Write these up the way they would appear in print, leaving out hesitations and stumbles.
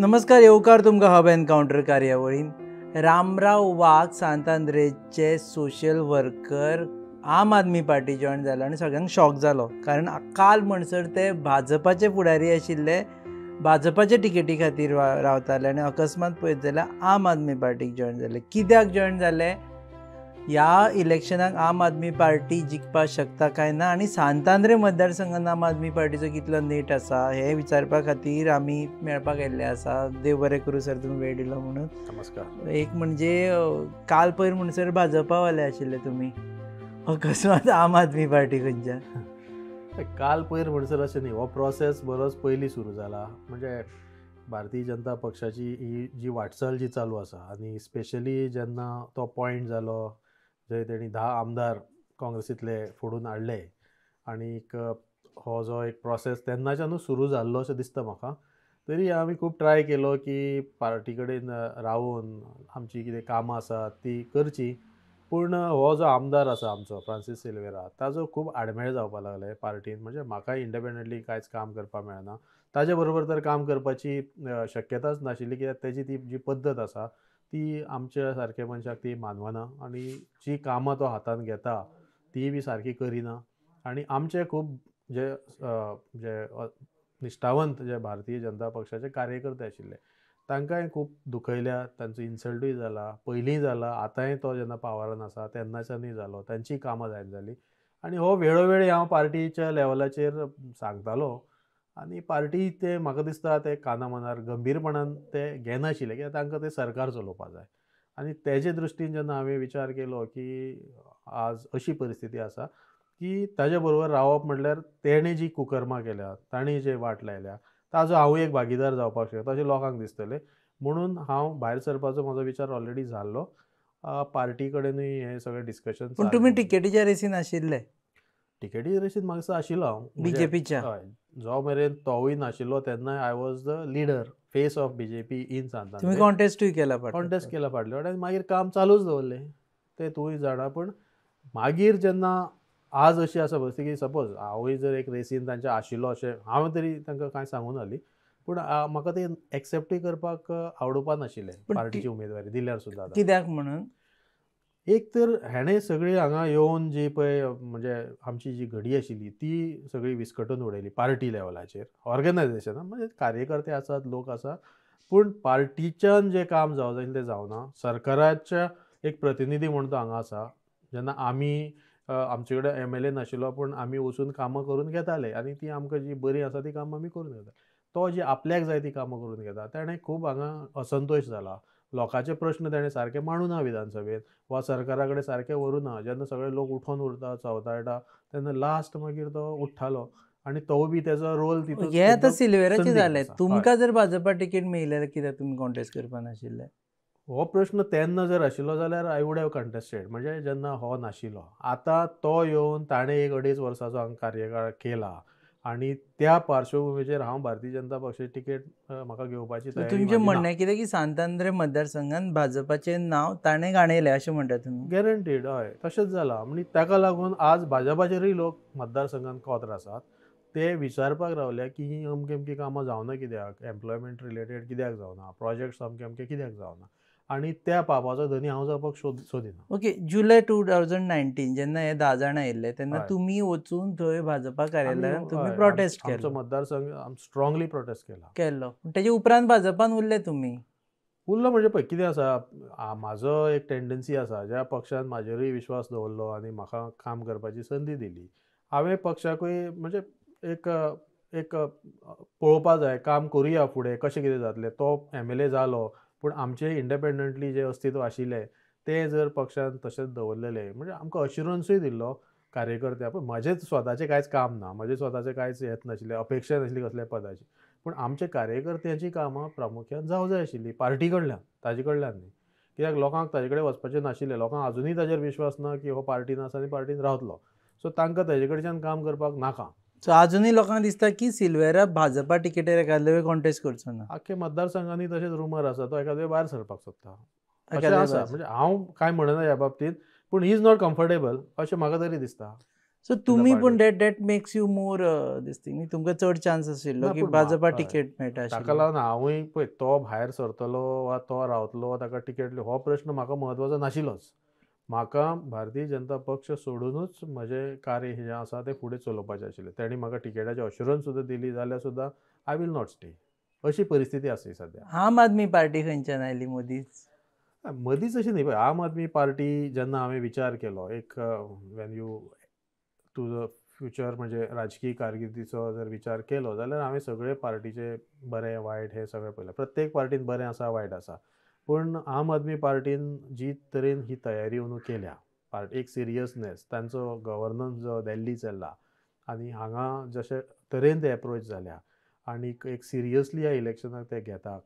नमस्कार, येवकार तुमकां हब एनकाउंटर कार्यावळीन. रामराव वाघ सांतांद्रेचे सोशल वर्कर आम आदमी पार्टी जॉयन जालो आनी सगळ्यांक शॉक जालो, कारण काल म्हणसर ते भाजपाचे फुडारी आशिल्ले, भाजपाचे टिकेटी खातीर रावताले आनी अकस्मात पळयत जाल्यार आम आदमी पार्टीक जॉयन जाले. कित्याक जॉयन जाले? ह्या इलेक्शनाक आम आदमी पार्टी जिखपाक शकता काय ना आनी सांतांद्रे मतदारसंघात आम आदमी पार्टीचो कितलो नेट आसा हे विचारपा खातीर आमी मेळपाक येल्ले आसा. देव बरें करूं सर, तुमी वेळ दिलो म्हणून. नमस्कार. एक म्हणजे काल पयर म्हणसर भाजपावाले आशिल्ले तुमी, अकस्मात आम आदमी पार्टी खंयच्या? काल पयर म्हणसर अशें न्ही, हो प्रोसेस बरोच पयलीं सुरू जाला. म्हणजे भारतीय जनता पक्षाची ही जी वाटचाल जी चालू आसा आनी स्पेशली जेन्ना तो पॉयंट जालो जंय तेणी 10 आमदार काँग्रेसींतले फोडून हाडले आनीक हो जो एक प्रोसेस तेन्नाच्यानूच सुरू जाल्लो अशें दिसता म्हाका. तरी आमी खूब ट्राय केलो की पार्टी कडेन रावून आमची कितें कामां आसात ती करची, पूण हो जो आमदार आसा आमचो फ्रांसीस सिल्वेरा, ताजो खूब आडमेळ जावपाक लागले पार्टीन. म्हणजे म्हाकाय इंडिपेंडंटली कांयच काम करपाक मेळना, ताजे बरोबर तर काम करपाची शक्यताच नाशिल्ली, कित्याक तेजी ती जी पद्दत आसा ती आमच्या सारक्या मनशाक ती मानवना आनी जी कामां तो हातान घेता ती बी सारकी करिना. आनी आमचे खूब जे निश्ठावंत जे भारतीय जनता पक्षाचे कार्यकर्ते आशिल्ले तांकांय खूब दुखयल्या, तांचो इन्सल्टूय जाला, पयलींय जाला, आतांय तो जेन्ना पावरान आसा तेन्नाच्यानूय जालो, तांचीय कामां जायना जाली. आनी हो वेळोवेळी हांव पार्टीच्या लेवलाचेर सांगतालो आनी पार्टी ते म्हाका दिसता ते काना मनार गंभीरपणान ते घेनाशिल्ले, कित्याक तांकां ते सरकार चलोवपाक जाय. आनी तेजे दृश्टीन जेन्ना हांवें विचार केलो की आज अशी परिस्थिती आसा की ताजे बरोबर रावप म्हटल्यार तेणें जी कुकर्मां केल्या, ताणें जे वाट लायल्या, ताजो हांवूय एक भागीदार जावपाक शकता अशें लोकांक दिसतलें. म्हणून हांव भायर सरपाचो म्हजो विचार ऑलरेडी जाल्लो. पार्टी कडेनूय हें सगळें डिस्कशन. पूण तुमी टिकेटीच्या रेसीन आशिल्ले? टिकेटी रेसीन म्हाका दिसता आशिल्लो हांव बीजेपीच्या. हय, जो मेरेन तोवूय नाशिल्लो तेन्ना I was the leader, face of BJP in St Andre. तुमी कॉन्टेस्टूय केला? कॉन्टेस्ट केला फाटल्या वाट्यान, मागीर काम चालूच दवरलें, तें तूंय जाणा. पूण मागीर जेन्ना आज अशी आसा परिस्थिती की सपोज हांवूय जर एक रेसीन तांचे आशिल्लो अशें हांव तरी तांकां कांय सांगून जाली, पूण म्हाका तें एक्सेप्टूय करपाक आवडोवपा नाशिल्लें पार्टीची उमेदवारी दिल्यार सुद्दां. कित्याक म्हणून? एक तर हेणें सगळी हांगा येवन जी पळय म्हणजे आमची जी घडी आशिल्ली ती सगळी विस्कटून उडयली पार्टी लेवलाचेर. ऑर्गनायजेशनां म्हणजे कार्यकर्ते आसात, लोक आसा, पूण पार्टीच्यान जें काम जावं जाय तें जावना. सरकाराच्या एक प्रतिनिधी म्हूण तो हांगा आसा. जेन्ना आमी आमचे कडेन MLA नाशिल्लो, पूण आमी वचून कामां करून घेताले आनी ती आमकां जी बरी आसा ती कामां आमी करून घेता. तो जी आपल्याक जाय ती कामां करून घेता, ताणें खूब हांगा असंतोश जाला. लोकांचे प्रश्न ताणें सारके मांडूना विधानसभेत वा सरकारा कडेन सारके व्हरूना. जेन्ना सगळे लोक उठोन उरता, चवताळटा, तेन्ना लास्ट मागीर तो उठ्ठालो आनी तो बी तेजो रोल तितून. हें आतां सिल्वेराचें जालें. तुमकां जर भाजपा टिकेट मेळिल्ली जाल्यार कित्याक तुमी कॉन्टेस्ट करपा नाशिल्ले? हो प्रश्न तेन्ना जर आशिल्लो जाल्यार आय वूड हॅव कंटेस्टेड. म्हणजे जेन्ना हो नाशिल्लो, आतां तो येवन ताणें 1-2.5 वर्साचो हांगा कार्यकाळ केला आनी त्या पार्श्वभुमीचेर हांव भारतीय जनता पक्षाची तिकेट म्हाका घेवपाची तयारी. तुमचें म्हणणें कितें की सांतांद्रे मतदारसंघात भाजपाचें नांव ताणें गाणयलें अशें म्हणटा तुमी? गॅरंटीड. हय, तशेंच जालां. म्हणजे ताका लागून आज भाजपाचेरूय लोक मतदारसंघात कॉतर आसात. ते विचारपाक रावल्या की ही अमकी अमकी कामां जावना कित्याक, एम्प्लॉयमेंट रिलेटेड कित्याक जावना, प्रोजेक्ट्स अमके अमके कित्याक जावना, आनी त्या पापाचो धनी हांव जावपाक सोदिना. ओके. जुलय 2019 जेन्ना हे 10 जाण आयिल्ले तेन्ना तुमी वचून थंय भाजपा कार्यालयान तुमी प्रोटेस्ट केलो? आमचो मतदारसंघ स्ट्रॉंगली प्रोटेस्ट केलो. तेजे उपरांत भाजपान उरले तुमी? उरलो म्हणजे पळय कितें आसा, म्हाजो एक टेंडन्सी आसा, ज्या पक्षान म्हाजेरूय विश्वास दवरलो आनी म्हाका काम करपाची संदी दिली, हांवें पक्षाकूय म्हणजे एक पळोवपा जाय, काम करुया फुडें, कशें कितें जातलें. तो MLA जालो, पूण आमचे इंडिपेंडंटली जे अस्तित्व आशिल्लें तें जर पक्षान तशेंच दवरलेलें, म्हणजे आमकां अश्युरन्सूय दिल्लो कार्यकर्त्याक. पूण म्हजें स्वताचें कांयच काम ना, म्हजें स्वताचें कांयच हेत नाशिल्लें, अपेक्षा नाशिल्ली कसल्या पदाची. पूण आमच्या कार्यकर्त्यांची कामां प्रामुख्यान जावं जाय आशिल्ली पार्टी कडल्यान, ताजे कडल्यान न्ही. कित्याक लोकांक ताजे कडेन वचपाचें नाशिल्लें. लोकांक अजुनूय ताजेर विश्वास ना की हो पार्टीन आसा आनी पार्टीन रावतलो. सो तांकां ताजे कडच्यान काम करपाक नाका. सो अजुनूय लोकांक दिसता की सिल्वेरा भाजपा टिकेटीर एकादे वेळ कॉन्टेस्ट करचो ना? आख्या मतदारसंघांनी तशेंच रुमर आसा, तो एकादे भायर सरपाक सोदता अशें आसा. म्हणजे हांव कांय म्हणना ह्या बाबतींत, पूण ही इज नॉट कम्फर्टेबल अशें म्हाका तरी दिसता. सो तुम्ही पण डेट मेक्स यू मोर दिसता तुमकां चड चान्स आशिल्लो की भाजपा टिकेट मेळटा ताका लागून हांवूय पळय तो भायर सरतलो वा तो रावतलो ताका टिकेट हो प्रश्न म्हाका म्हत्वाचो नाशिल्लोच. म्हाका भारतीय जनता पक्ष सोडूनच म्हजें कार्य जें आसा तें फुडें चलोवपाचें आशिल्लें. तेणी म्हाका टिकेटाची अश्युरन्स सुद्दां दिली जाल्यार सुद्दां आय विल नॉट स्टे. अशी परिस्थिती आसा सद्या. आम आदमी पार्टी खंयच्यान आयली मदींच? मदींच अशी न्ही पळय. आम आदमी पार्टी जेन्ना हांवें विचार केलो एक वेन यू तुजो फ्युचर म्हणजे राजकीय कारकिर्दीचो जर विचार केलो जाल्यार हांवें सगळे पार्टीचे बरें वायट हें सगळें पळयलें. प्रत्येक पार्टीन बरें आसा वायट आसा. पूण आम आदमी पार्टीन जी तरेन ही तयारी अंदू केल्या एक सिरियसनेस तांचो गव्हर्नन्स जो दिल्ली चल्ला आनी हांगा जशे तरेन ते एप्रोच जाल्या आनीक एक सिरियसली ह्या इलेक्शनाक ते घेतात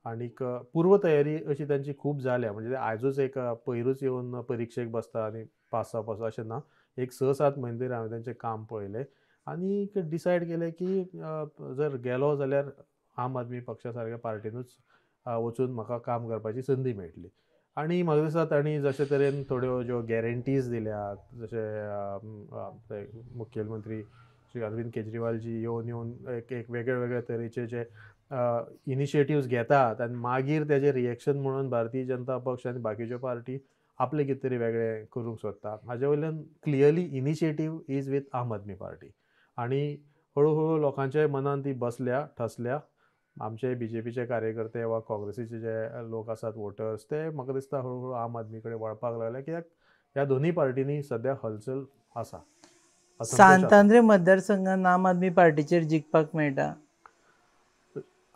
आनीक पूर्व तयारी अशी तांची खूब जाल्या. म्हणजे आयजूच एक पयरूच येवन परिक्षेक बसता आनी पास जावपाचो अशें ना. एक 6-7 म्हयने तरी हांवें तेंचें काम पळयलें आनीक डिसायड केलें की जर गेलो जाल्यार आम आदमी पक्षा सारक्या पार्टीनूच वचून म्हाका काम करपाची संदी मेळटली. आनी म्हाका दिसता तांणी जशे तरेन थोड्यो ज्यो गॅरंटीज दिल्यात जशे मुखेलमंत्री श्री अरविंद केजरीवालजी येवन एक वेगळे वेगळे तरेचे जे इनिशिएटिव्स घेतात आनी मागीर तेजें रिएक्शन म्हणून भारतीय जनता पक्ष आनी बाकीच्यो पार्टी आपले कितें तरी वेगळें करूंक सोदता. हाजे वयल्यान क्लियरली इनिशिएटीव इज वीथ आम आदमी पार्टी आनी हळू हळू लोकांच्या मनान ती बसल्या ठसल्या. आमचे बीजेपीचे कार्यकर्ते वा काँग्रेसीचे जे लोक आसात वोटर्स ते म्हाका दिसता हळू आम आदमी कडेन वळपाक लागले कित्याक ह्या दोनूय पार्टींनी सद्या हलचल आसा. सांतांद्रे मतदारसंघान आम आदमी पार्टीचेर जिखपाक मेळटा.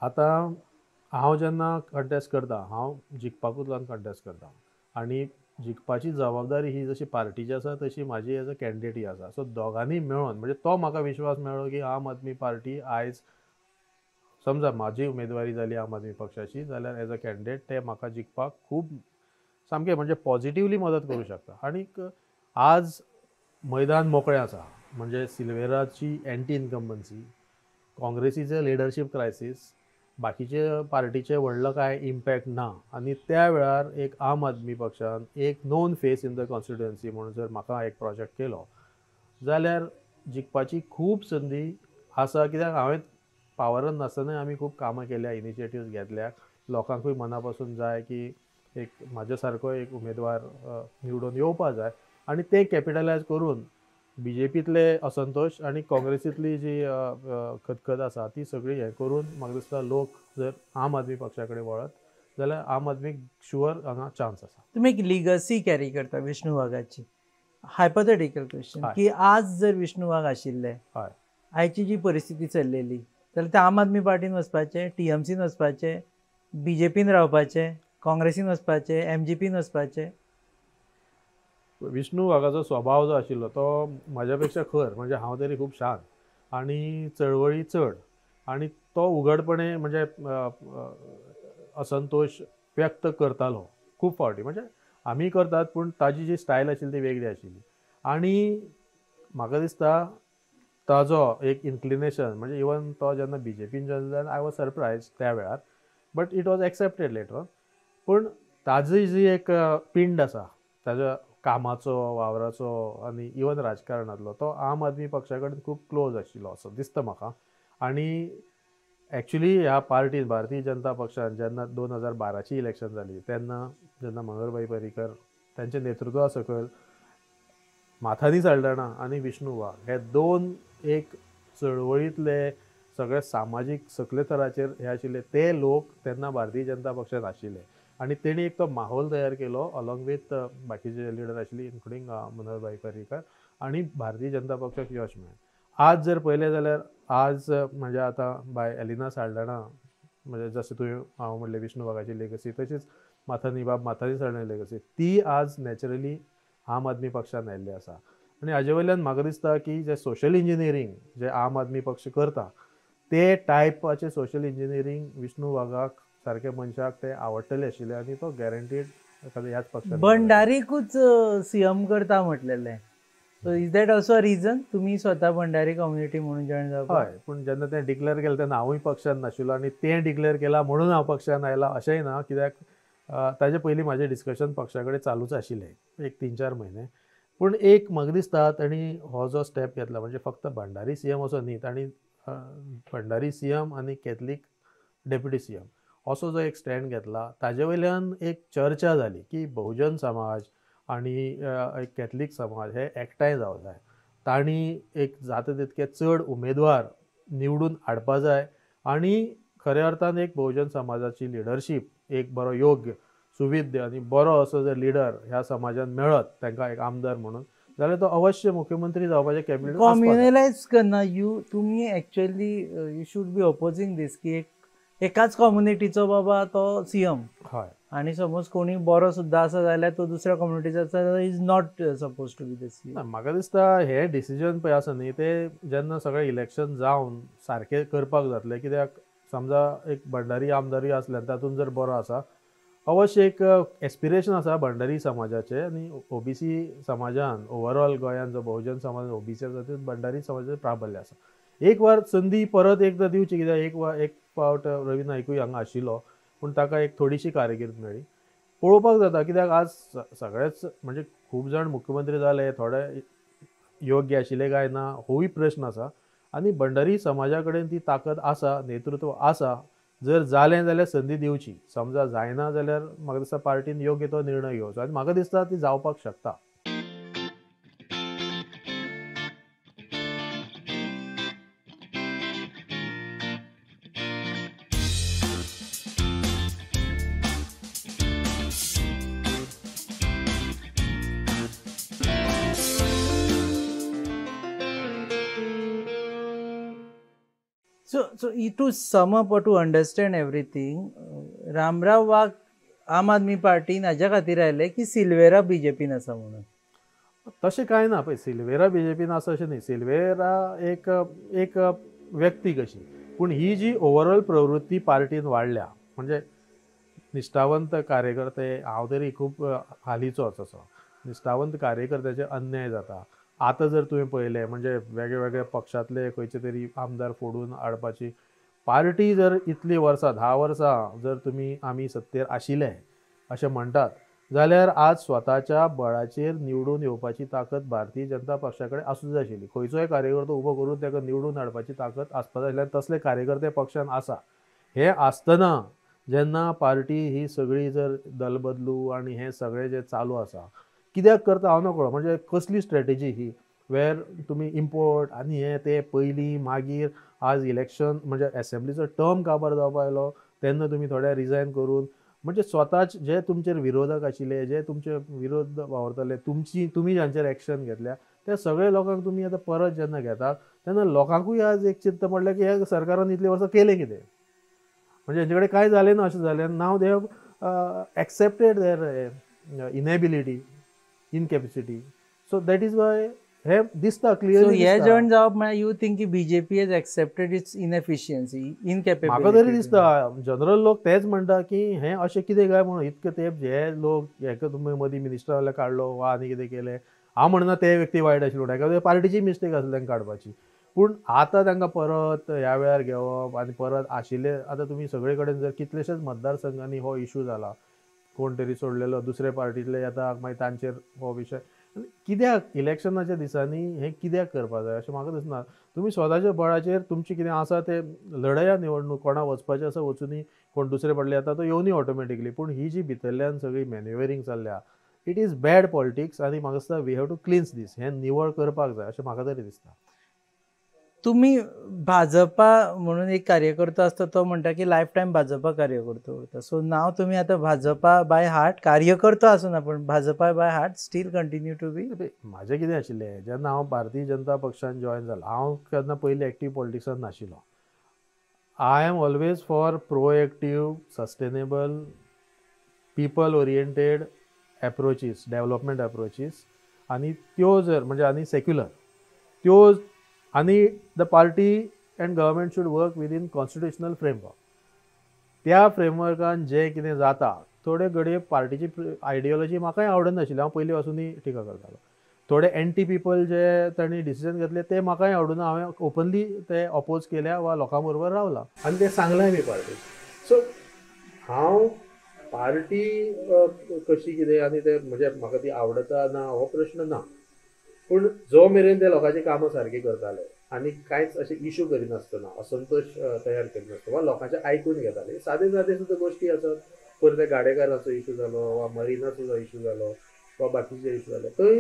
आतां हांव जेन्ना कंटेस्ट करता हांव जिखपाकूच लागून कंटेस्ट करता आनी जिखपाची जबाबदारी ही जशी पार्टीची आसा तशी म्हाजी एज अ कॅन्डिडेट आसा. सो दोगांनी मेळोन म्हणजे तो म्हाका विश्वास मेळ्ळो की आम आदमी पार्टी आयज समजा म्हाजी उमेदवारी जाली आम आदमी पक्षाची जाल्यार एज अ कॅन्डिडेट ते म्हाका जिखपाक खूब सामकें म्हणजे पॉझिटिवली मदत करूं शकता. आनीक आज मैदान मोकळें आसा. म्हणजे सिल्वेराची एंटी इनकम्बन्सी, काँग्रेसीचे लिडरशीप क्रायसीस, बाकीचे पार्टीचे व्हडलो कांय इम्पॅक्ट ना आनी त्या वेळार एक आम आदमी पक्षान एक non face in the constituency म्हणून जर म्हाका एक प्रोजेक्ट केलो जाल्यार जिखपाची खूब संदी आसा. कित्याक हांवें पावरान नासतनाय आमी खूब कामां केल्या, इनिशिएटिव्स घेतल्या. लोकांकूय मना पासून जाय की एक म्हाज्या सारको एक उमेदवार निवडून येवपा जाय आनी ते कॅपिटलायज करून बीजेपीतले असंतोश आनी काँग्रेसींतली जी खतखत आसा ती सगळी हें करून म्हाका दिसता लोक जर आम आदमी पक्षा कडेन वळत जाल्यार आम आदमीक शुअर हांगा चान्स आसा. तुमी एक लिगसी कॅरी करता विष्णू वाघाची. हायपोथेटिकल क्वेश्चन की आज जर विष्णू वाघ आशिल्ले आयची जी परिस्थिती चल्लेली जाल्यार ते आम आदमी पार्टीन वचपाचे, TMCन वचपाचे, बीजेपीन रावपाचे, काँग्रेसीन वचपाचे, MGPन वचपाचे. विष्णू वाघाचो स्वभाव जो आशिल्लो तो म्हाज्या पेक्षा खर म्हणजे हांव तरी खूब शांत आनी चळवळी चड आनी तो उघडपणे म्हणजे असंतोश व्यक्त करतालो खूब फावटी. म्हणजे आमी करतात पूण ताजी जी स्टायल आशिल्ली ती वेगळी आशिल्ली आनी म्हाका दिसता ताजो एक इन्क्लिनेशन म्हणजे इवन तो जेन्ना बीजेपीन जॉइन जालो आय वॉज सरप्रायज त्या वेळार but it was accepted later on. पूण ताजी जी एक पिंड आसा ताज्या कामाचो वावराचो आनी इवन राजकारणांतलो तो आम आदमी पक्षा कडेन खूब क्लोज आशिल्लो असो दिसता म्हाका. आनी एक्चुली ह्या पार्टीन भारतीय जनता पक्षान जेन्ना 2012ची इलेक्शन जाली तेन्ना जेन्ना मनोहरभाई पर्रीकर तांच्या नेतृत्वा सकयल माथानी साल्ढाणा आनी विष्णू वाघ हे दोन एक चळवळींतले सगळे सामाजीक सकले थराचेर हे आशिल्ले ते लोक तेन्ना भारतीय जनता पक्षान आशिल्ले आनी तेणी एक तो माहोल तयार केलो अलॉंग विथ बाकीचे लिडर आशिल्ली इन्क्लुडींग मनोहरभाई पर्रीकर आनी भारतीय जनता पक्षाक यश मेळ्ळें. आज जर पळयलें जाल्यार आज म्हणजे आतां बाय एलिना साल्ढाणा म्हणजे जशें तुवें हांव म्हणलें विष्णू वाघाची लेगसी तशीच माथानी साल्ढाणा लेगसी ती आज नॅचरली आम आदमी पक्षान आयिल्ली आसा. आनी हाजे वयल्यान म्हाका दिसता की जे सोशल इंजिनियरींग जे आम आदमी पक्ष करता ते टायपाचें सोशल इंजिनियरींग विष्णू वाघाक सारके मनशाक ते आवडटले आशिल्ले आनी तो गॅरंटीड ह्याच पक्षान भंडारीकूच CM करता म्हटलेलें. So is that also a reason तुमी स्वता भंडारी कम्युनिटी म्हणून जॉइन जावपाक? हय, पूण जेन्ना तें डिक्लेअर केलें तेन्ना हांवूय पक्षान नाशिल्लो आनी तें डिक्लेअर केलां म्हणून हांव पक्षान आयला अशेंय ना. कित्याक ताजे पयलीं म्हाजें डिस्कशन पक्षा कडेन चालूच आशिल्लें एक 3-4 म्हयने पूण एक म्हाका दिसता ताणी हो जो स्टेप घेतला म्हणजे फक्त भंडारी सीएम असो न्ही, ताणी भंडारी सीएम आनी कॅथलीक डेप्युटी सीएम असो जो एक स्टँड घेतला, ताजे वयल्यान एक चर्चा जाली की बहुजन समाज आनी एक कॅथलीक समाज हे एकठांय जावं जाय. तांणी एक जाता तितके चड उमेदवार निवडून हाडपा जाय आनी खऱ्या अर्थान एक बहुजन समाजाची लिडरशीप एक बरो योग्य सुविध्य आनी बरो असो जर लिडर ह्या समाजान मेळत तांकां एक आमदार म्हणून, जाल्यार तो अवश्य मुख्यमंत्री जावपाचे कॅबिनेट कम्युनलायज करना तुमी एक्चुअली यू शूड बी अपोजींग दीस की एकाच कम्युनिटीचो बाबा तो सीएम. हय. आणि समज कोणी बरो सुद्धा आसा जाल्यार तो दुसऱ्या कम्युनिटीचा is not suppose to be the CM. म्हाका दिसता हे डिसिजन पळय आसा न्ही ते जेन्ना सगळें इलेक्शन जावन सारकें करपाक जातलें, कित्याक समजा एक भंडारी आमदारी आसल्यान तातूंत जर बरो आसा, अवश्य एक एस्पिरेशन आसा भंडारी समाजाचे आनी ओबीसी समाजान ओवरऑल गोंयान जो बहुजन समाज ओबीसी आसा तातूंत भंडारी समाजाचें प्राबल्य आसा. एक वार संदी परत एकदां दिवची, कित्याक एक फावट रवी नायकूय हांगा आशिल्लो पूण ताका एक थोडीशी कारकीर्द मेळ्ळी. पळोवपाक जाता कित्याक आज सगळेच म्हणजे खूब जाण मुख्यमंत्री जाले, थोडे योग्य आशिल्ले काय ना होय प्रश्न आसा आनी भंडारी समाजा कडेन ती ताकद आसा, नेतृत्व आसा. जर जालें जाल्यार संदी दिवची, समजा जायना जाल्यार म्हाका दिसता पार्टीन योग्य तो निर्णय घेवचो आनी म्हाका दिसता ती जावपाक शकता. So to sum up or to understand everything, Ramrao वाघ आम आदमी पार्टीन हाज्या खातीर आयले की सिल्वेरा बीजेपीन आसा म्हणून. तशें कांय ना पळय, सिल्वेरा बीजेपीन आसा अशें न्ही. सिल्वेरा एक व्यक्ती कशी, पूण ही जी ओवरऑल प्रवृत्ती पार्टीन वाडल्या म्हणजे निश्ठावंत कार्यकर्ते, हांव तरी खूब हालींचोच असो, निश्ठावंत कार्यकर्त्याचे अन्याय जाता. आतां जर तुवें पळयलें म्हणजे वेगळे पक्षांतले खंयचे तरी आमदार फोडून हाडपाची पार्टी जर इतली वर्सां 10 वर्सां जर आमी सत्तेर आशिल्ले अशें म्हणटात, जाल्यार आज स्वताच्या बळाचेर निवडून येवपाची ताकद भारतीय जनता पक्षा कडेन आसूंक जाय आशिल्ली. खंयचोय कार्यकर्तो उबो करून ताका निवडून हाडपाची ताकद आसपा जाय आशिल्ली. तसले कार्यकर्ते पक्षान आसा. हे आसतना जेन्ना पार्टी ही सगळी जर दलबदलू आनी हे सगळें जे चालू आसा, कित्याक करता हांव नकळो. म्हणजे कसली स्ट्रॅटेजी ही, वेर तुमी इम्पोर्ट आनी हे ते पयलीं मागीर आज इलेक्शन म्हणजे एसेंब्लीचो टर्म काबार जावपा आयलो तेन्ना तुमी थोडे रिजायन करून म्हणजे स्वताच जे तुमचेर विरोधक आशिल्ले, जे तुमचे विरोध वावरताले, तुमी जांचेर एक्शन घेतल्या त्या सगळ्या लोकांक तुमी आतां परत जेन्ना घेतात तेन्ना लोकांकूय आज एक चिंत पडलें की हे सरकारान इतली वर्सां केलें कितें, म्हणजे हेंचे कडेन कांय जालें ना अशें जालें. Now they have accepted their inability, incapacity. So that is why हे दिसता क्लियरली. हे जॉइन जावप म्हळ्यार यू थिंक की BJP has accepted its inefficiency, incapability. म्हाका तरी दिसता जनरल लोक तेच म्हणटा की हे अशें कितें काय म्हणून इतके तेंप जे लोक हेका तुमी मदीं मिनिस्टराले काडलो वा आनी कितें केलें. हांव म्हणना ते व्यक्ती वायट आशिल्लो, हेका पार्टीची मिस्टेक आसली तांकां काडपाची. पूण आतां तांकां परत ह्या वेळार घेवप आनी परत आशिल्ले आतां तुमी सगळे कडेन जर कितलेशेच मतदारसंघांनी हो इशू जाला, कोण तरी सोडलेलो दुसरे पार्टीतले येता मागीर तांचेर हो विशय, कित्याक इलेक्शनाच्या दिसांनी हे कित्याक करपा जाय अशें म्हाका दिसना. तुमी स्वताच्या बळाचेर तुमचें कितें आसा ते लढया निवडणूक, कोणा वचपाचें आसा वचुनी, कोण दुसरे पडले येता तो येवनी ऑटोमॅटिकली. पूण ही जी भितरल्यान सगळी मॅन्युवरिंग चल्ल्या इट इज बॅड पॉलिटिक्स आनी म्हाका दिसता वी हॅव टू क्लिन्स दीस. हें निवळ करपाक जाय अशें म्हाका तरी दिसता. तुम्ही भाजपा म्हणून एक कार्यकर्तो असतो तो म्हणटा की लायफ टायम भाजपा कार्यकर्तो उरता. सो नाव तुम्ही आता भाजपा बाय हार्ट कार्यकर्तो आसून पण Bhajpa by heart still continue to be. म्हाजें कितें आशिल्लें जेन्ना हांव भारतीय जनता पक्षान जॉयन जालो, हांव केन्ना पयलीं एक्टीव पॉलिटिक्सान नाशिल्लो. I am always for proactive, sustainable, people oriented approaches, development approaches. आनी त्यो जर म्हणजे आनी सेक्युलर त्यो आनी the party and government should work within constitutional framework. त्या फ्रेमवर्कान जें कितें जाता थोडे घडये पार्टीची आयडियोलॉजी म्हाकाय आवडनाशिल्ली, हांव पयलीं पासूनय टिका करतालो. थोडे एंटी पीपल जे तांणी डिसिजन घेतले ते म्हाकाय आवडना, हांवें ओपनली ते अपोज केल्या वा लोकां बरोबर रावला आनी ते सांगलाय बी पार्टी. सो हांव पार्टी कशी कितें आनी ते म्हणजे म्हाका ती आवडटा ना हो प्रश्न ना. पूण जो मेरेन ते लोकांची कामां सारकी करताले आनी कांयच अशे इश्यू करिनासतना असंतोश तयार करिनासतना वा लोकांचें आयकून घेताले, सादे सादे सुद्दां गोश्टी आसत. पयर ते गाडेकारांचो इश्यू जालो वा मरिनाचो इश्यू जालो वा बाकीचे इश्यू जाले, थंय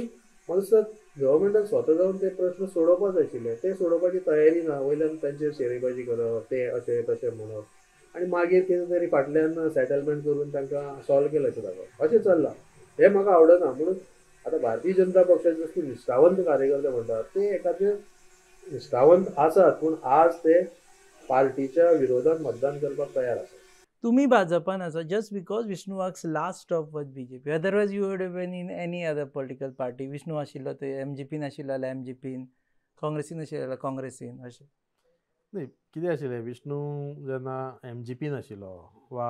म्हाका दिसता गव्हर्मेंटान स्वता जावन ते प्रश्न सोडोवपाच आशिल्ले. ते सोडोवपाची तयारी ना. वयल्यान तांचेर शेरेबाजी करप, ते अशें तशें म्हणप आनी मागीर कितें तरी फाटल्यान सेटलमेंट करून तांकां सॉल्व केलें अशें दाखोवप, अशें चल्लां. हें म्हाका आवडना. म्हणून आतां भारतीय जनता पक्षाचे जशे निश्ठावंत कार्यकर्ते म्हणटात ते एखादे निश्ठावंत आसात, पूण आज ते पार्टीच्या विरोधात मतदान करपाक तयार आसात. तुम्ही भाजपान आसा just because Vishnu Wagh's last stop was BJP, otherwise you would been in any other political party. Vishnu आशिल्लो ते एमजीपीन आशिल्लो जाल्यार एमजीपीन, काँग्रेसीन आशिल्लो जाल्यार काँग्रेसीन अशें. न्ही, कितें आशिल्लें, विष्णू जेन्ना एमजीपीन आशिल्लो वा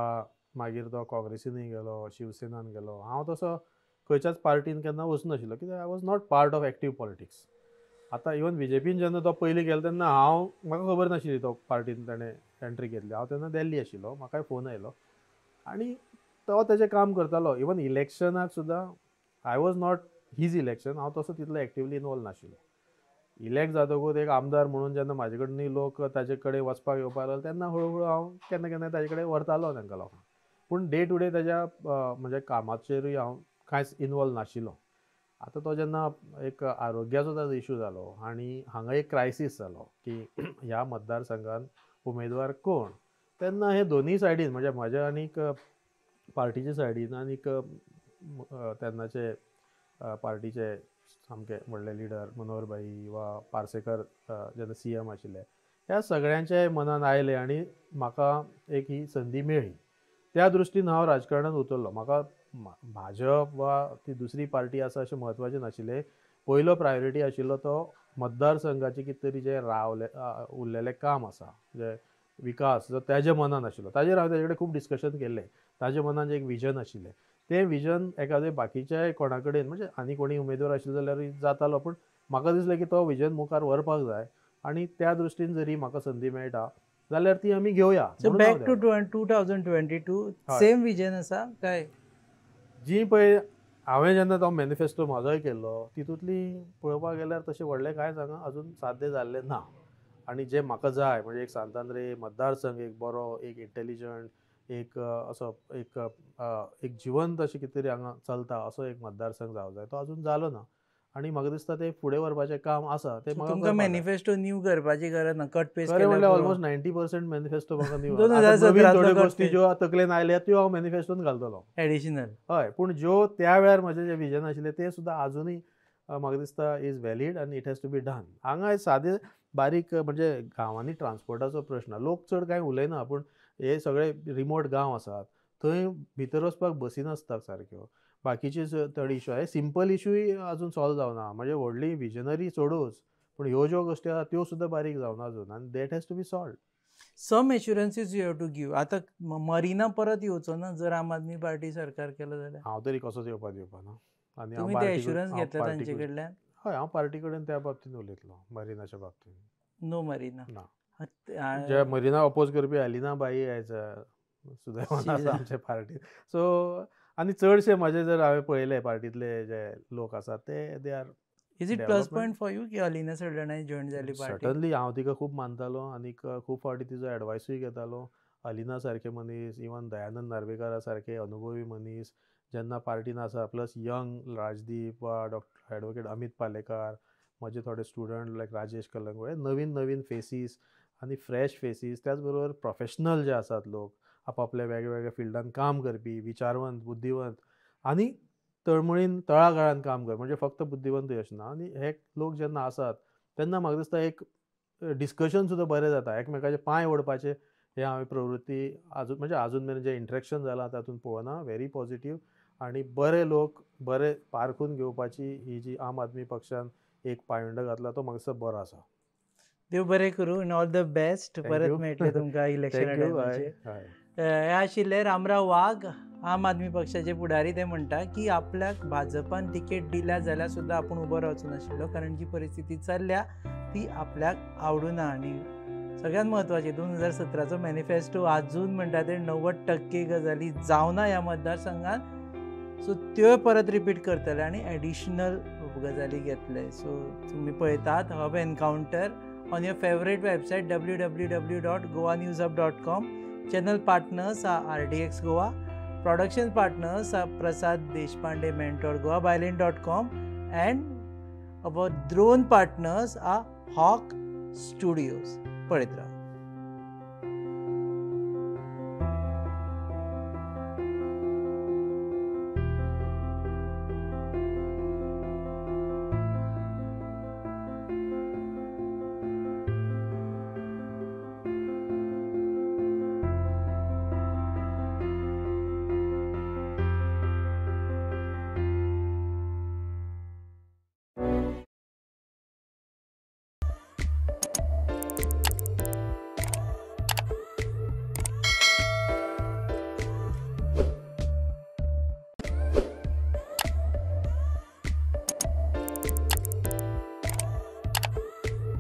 मागीर तो काँग्रेसीनय गेलो, शिवसेनान गेलो, हांव तसो खंयच्याच पार्टीन केन्ना वचनाशिल्लो, कित्याक I was not part of active politics. आतां इवन बीजेपीन जेन्ना तो पयलीं गेलो तेन्ना म्हाका खबर नाशिल्ली तो पार्टीन ताणें एंट्री घेतली. हांव तेन्ना दिल्ली आशिल्लो, म्हाकाय फोन आयलो आनी तो तेजें काम करतालो. इवन इलेक्शनाक सुद्दां I was not his election, हांव तसो तितलो एक्टिवली इनवॉल्व नाशिल्लो. इलेक्ट जातकूच एक आमदार म्हणून जेन्ना म्हाजे कडनय लोक ताजे कडेन वचपाक येवपाक लागले तेन्ना हळू हांव केन्ना केन्ना ताजे कडेन व्हरतालो तांकां लोकांक. पूण डे टू डे ताज्या म्हणजे कामाचेरूय हांव कांयच इनवॉल्व नाशिल्लो. आतां तो जेन्ना एक आरोग्याचो ताजो इश्यू जालो आनी हांगा एक क्रायसीस जालो की ह्या मतदारसंघान उमेदवार कोण, तेन्ना हे दोनूय सायडीन म्हणजे म्हज्या आनीक पार्टीचे सायडीन आनीक तेन्नाचे पार्टीचे सामके व्हडले लिडर मनोहरभाई वा पार्सेकर जेन्ना CM आशिल्ले, ह्या सगळ्यांचे मनान आयले आनी म्हाका एक ही संदी मेळ्ळी. त्या दृश्टीन हांव राजकारणांत उतरलो. म्हाका भाजप वा ती दुसरी पार्टी आसा अशें म्हत्वाचें नाशिल्लें. पयलो प्रायोरिटी आशिल्लो तो मतदारसंघाचें कितें तरी जें उरलेलें काम आसा, जे विकास जो ताजे मनान आशिल्लो, ताजेर हांवें ताजे कडेन खूब डिस्कशन केल्लें. ताजे मनान एक विजन आशिल्लें, तें विजन एखादे बाकीच्या कोणा कडेन म्हणजे आनी कोणी उमेदवार आशिल्लो जाल्यार जातालो, पूण म्हाका दिसलें की तो विजन मुखार व्हरपाक जाय आनी त्या दृश्टीन जरी म्हाका संदी मेळटा जाल्यार ती आमी घेवया. So back to 2022 same vision आसा काय? जी पळय हांवें जेन्ना तो मॅनिफेस्टो म्हाजोय केल्लो तितूंतली पळोवपाक गेल्यार तशें व्हडलें कांयच हांगा अजून साध्य जाल्लें ना. आनी जें म्हाका जाय म्हणजे एक सांतांद्रे मतदारसंघ एक बरो, एक इंटेलिजंट, एक असो एक जिवंत अशें कितें तरी हांगा चलता असो एक मतदारसंघ जावंक जाय, तो अजून जालो ना. आनी म्हाका दिसता तें फुडें व्हरपाचें काम आसा तें म्हाका तुमकां मॅनिफेस्टो न्यू करपाची गरज ना, कट पेस्ट खरें म्हणल्यार ऑलमोस्ट 90% मॅनिफेस्टो म्हाका न्यू. 2017 थोड्यो गोश्टी ज्यो तकलेन आयल्या त्यो हांव मॅनिफेस्टोन घालतलो एडिशनल. हय, पूण ज्यो त्या वेळार म्हजें जें विजन आशिल्लें तें सुद्दां आजुनूय म्हाका दिसता इज वॅलीड आनी it has to be done. हांगा सादे बारीक म्हणजे गांवांनी ट्रान्सपोर्टाचो प्रश्न, लोक चड कांय उलयना, पूण हे सगळे रिमोट गांव आसात, थंय भितर वचपाक बसी नासतात सारक्यो, बाकीचे थोडे इश्यू हे सिंपल इश्यूय अजून सॉल्व जावना. म्हणजे व्हडली विजनरी सोडूच, पूण ह्यो ज्यो गोश्टी आसा त्यो सुद्दां बारीक जावना अजून, आनी that has to be solve. Some assurances you have to give. आतां मरिना परत येवचो ना जर आम आदमी पार्टी सरकार केलो जाल्यार? हांव तरी कसोच येवपा दिवपाना. आनी तुमी ते एश्युरन्स घेतला तांचे कडल्यान? हय, हांव पार्टी कडेन त्या बाबतींत उलयतलो. मरिनाच्या बाबतींत नो मरिना ना. जे जे मरिना अपोज करपी अलिना बाई सुदैवान आसा आमचे पार्टींत. सो आनी चडशे म्हाजे जर हांवें पळयले पार्टींतले जे लोक आसात ते they are. Is it plus point for you की अलिना सडनाय जॉइन जाली पार्टी? सर्टनली हांव तिका खूब मानतालो आनी खूब फावटी तिजो एडवायसूय घेतालो. अलिना सारके मनीस, इवन दयानंद नार्वेकारा सारके अनुभवी मनीस जेन्ना पार्टीन आसा, प्लस यंग राजदीप वा ॲडवोकेट अमित पालेकार, म्हजे थोडे स्टुडंट लायक राजेश कलंगूट, हे नवीन नवीन फेसीस आनी फ्रेश फेसीस, त्याच बरोबर प्रोफेशनल जे आसात लोक आपापल्या वेगवेगळ्या फिल्डान काम करपी, विचारवंत, बुद्धिवंत आनी तळमळीन तळागाळान काम कर, म्हणजे फक्त बुद्धिवंतूय अशें ना. आनी हे लोक जेन्ना आसात तेन्ना म्हाका दिसता एक डिस्कशन सुद्दां बरें जाता, एकमेकाचे पांय ओडपाचे हे हांवें प्रवृत्ती अजून मेरेन जे इंट्रॅक्शन जालां तातूंत पळोवना. व्हेरी पॉझिटीव आनी बरे लोक बरे पारखून घेवपाची ही जी आम आदमी पक्षान एक पांयंडो घातला तो म्हाका दिसता बरो आसा. देव बरें करूं आनी ऑल द बेस्ट. परत मेळटले तुमकां इलेक्शना टायमाचेर. हे आशिल्ले रामराव वाघ, आम आदमी पक्षाचे फुडारी. ते म्हणटा की आपल्याक भाजपान तिकेट दिल्या जाल्यार सुद्दां आपूण उबो रावचो नाशिल्लो, कारण जी परिस्थिती चल्ल्या ती आपल्याक आवडूना. आनी सगळ्यांत म्हत्वाचें 2017चो मॅनिफेस्टो आजून म्हणटा ते 90% गजाली जावना ह्या मतदारसंघात. सो त्यो परत रिपीट करतले आनी एडिशनल गजाली घेतले. सो तुमी पळयतात hub encounter on your favourite website www.goanewshub.com. Channel partners are RDX Goa. Production partners are Prasad Deshpande Mentor Goa, Bylin.com, and our drone partners are Hawk Studios. पळयत राहा.